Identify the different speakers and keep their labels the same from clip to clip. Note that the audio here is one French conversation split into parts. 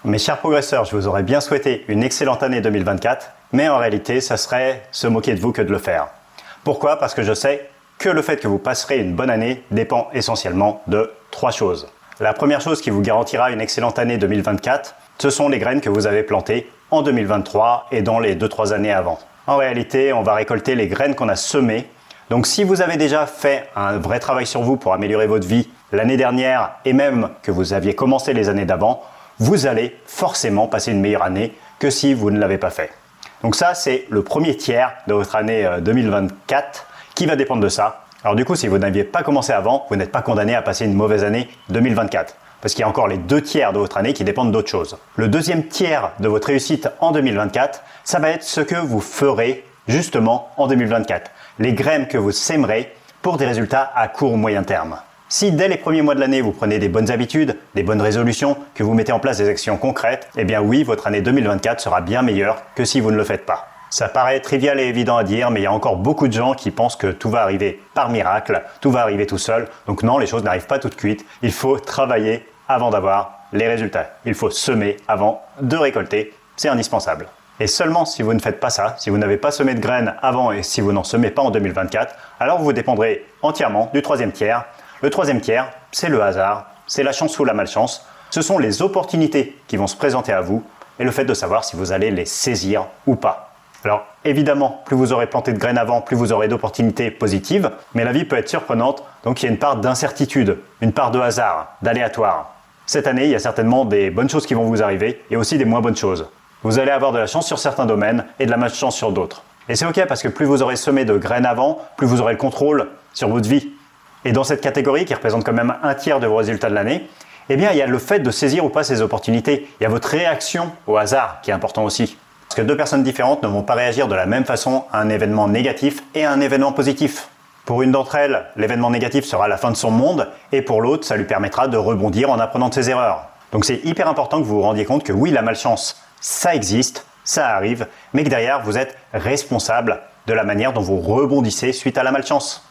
Speaker 1: Mes chers progresseurs, je vous aurais bien souhaité une excellente année 2024, mais en réalité, ça serait se moquer de vous que de le faire. Pourquoi? Parce que je sais que le fait que vous passerez une bonne année dépend essentiellement de 3 choses. La première chose qui vous garantira une excellente année 2024, ce sont les graines que vous avez plantées en 2023 et dans les 2-3 années avant. En réalité, on va récolter les graines qu'on a semées. Donc si vous avez déjà fait un vrai travail sur vous pour améliorer votre vie l'année dernière et même que vous aviez commencé les années d'avant, vous allez forcément passer une meilleure année que si vous ne l'avez pas fait. Donc ça, c'est le premier tiers de votre année 2024 qui va dépendre de ça. Alors du coup, si vous n'aviez pas commencé avant, vous n'êtes pas condamné à passer une mauvaise année 2024. Parce qu'il y a encore les 2 tiers de votre année qui dépendent d'autre chose. Le deuxième tiers de votre réussite en 2024, ça va être ce que vous ferez justement en 2024. Les graines que vous sèmerez pour des résultats à court ou moyen terme. Si dès les premiers mois de l'année, vous prenez des bonnes habitudes, des bonnes résolutions, que vous mettez en place des actions concrètes, eh bien oui, votre année 2024 sera bien meilleure que si vous ne le faites pas. Ça paraît trivial et évident à dire, mais il y a encore beaucoup de gens qui pensent que tout va arriver par miracle, tout va arriver tout seul. Donc non, les choses n'arrivent pas toutes cuites. Il faut travailler avant d'avoir les résultats. Il faut semer avant de récolter. C'est indispensable. Et seulement si vous ne faites pas ça, si vous n'avez pas semé de graines avant et si vous n'en semez pas en 2024, alors vous dépendrez entièrement du troisième tiers. Le troisième tiers, c'est le hasard, c'est la chance ou la malchance. Ce sont les opportunités qui vont se présenter à vous et le fait de savoir si vous allez les saisir ou pas. Alors évidemment, plus vous aurez planté de graines avant, plus vous aurez d'opportunités positives, mais la vie peut être surprenante, donc il y a une part d'incertitude, une part de hasard, d'aléatoire. Cette année, il y a certainement des bonnes choses qui vont vous arriver et aussi des moins bonnes choses. Vous allez avoir de la chance sur certains domaines et de la malchance sur d'autres. Et c'est ok parce que plus vous aurez semé de graines avant, plus vous aurez le contrôle sur votre vie. Et dans cette catégorie, qui représente quand même un tiers de vos résultats de l'année, eh bien, il y a le fait de saisir ou pas ces opportunités. Il y a votre réaction au hasard qui est important aussi. Parce que 2 personnes différentes ne vont pas réagir de la même façon à un événement négatif et à un événement positif. Pour une d'entre elles, l'événement négatif sera la fin de son monde, et pour l'autre, ça lui permettra de rebondir en apprenant de ses erreurs. Donc c'est hyper important que vous vous rendiez compte que oui, la malchance, ça existe, ça arrive, mais que derrière, vous êtes responsable de la manière dont vous rebondissez suite à la malchance.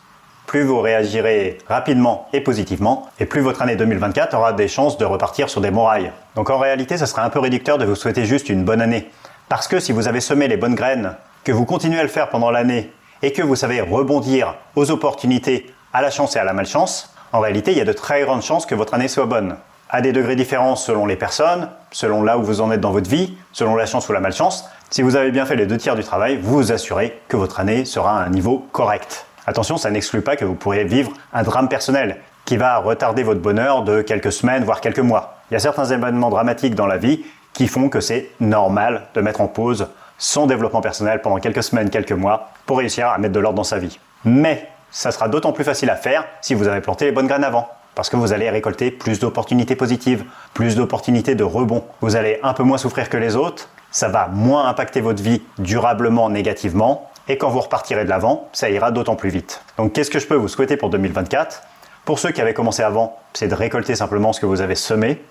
Speaker 1: Plus vous réagirez rapidement et positivement, et plus votre année 2024 aura des chances de repartir sur des bons rails. Donc en réalité, ça serait un peu réducteur de vous souhaiter juste une bonne année. Parce que si vous avez semé les bonnes graines, que vous continuez à le faire pendant l'année, et que vous savez rebondir aux opportunités, à la chance et à la malchance, en réalité, il y a de très grandes chances que votre année soit bonne. À des degrés différents selon les personnes, selon là où vous en êtes dans votre vie, selon la chance ou la malchance, si vous avez bien fait les 2 tiers du travail, vous vous assurez que votre année sera à un niveau correct. Attention, ça n'exclut pas que vous pourriez vivre un drame personnel qui va retarder votre bonheur de quelques semaines, voire quelques mois. Il y a certains événements dramatiques dans la vie qui font que c'est normal de mettre en pause son développement personnel pendant quelques semaines, quelques mois, pour réussir à mettre de l'ordre dans sa vie. Mais ça sera d'autant plus facile à faire si vous avez planté les bonnes graines avant. Parce que vous allez récolter plus d'opportunités positives, plus d'opportunités de rebond. Vous allez un peu moins souffrir que les autres, ça va moins impacter votre vie durablement négativement, et quand vous repartirez de l'avant, ça ira d'autant plus vite. Donc qu'est-ce que je peux vous souhaiter pour 2024? Pour ceux qui avaient commencé avant, c'est de récolter simplement ce que vous avez semé.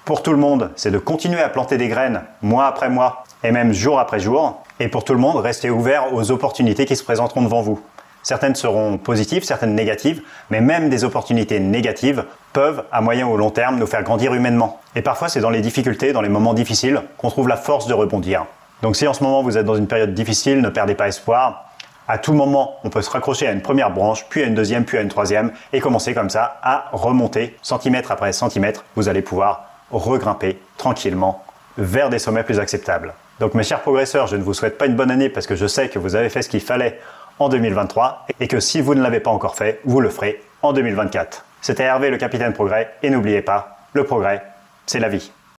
Speaker 1: Pour tout le monde, c'est de continuer à planter des graines mois après mois et même jour après jour. Et pour tout le monde, restez ouvert aux opportunités qui se présenteront devant vous. Certaines seront positives, certaines négatives, mais même des opportunités négatives peuvent, à moyen ou long terme, nous faire grandir humainement. Et parfois, c'est dans les difficultés, dans les moments difficiles, qu'on trouve la force de rebondir. Donc si en ce moment vous êtes dans une période difficile, ne perdez pas espoir. À tout moment, on peut se raccrocher à une première branche, puis à une deuxième, puis à une troisième, et commencer comme ça à remonter, centimètre après centimètre. Vous allez pouvoir regrimper tranquillement vers des sommets plus acceptables. Donc mes chers progresseurs, je ne vous souhaite pas une bonne année parce que je sais que vous avez fait ce qu'il fallait en 2023 et que si vous ne l'avez pas encore fait, vous le ferez en 2024. C'était Hervé, le capitaine Progrès, et n'oubliez pas, le progrès, c'est la vie.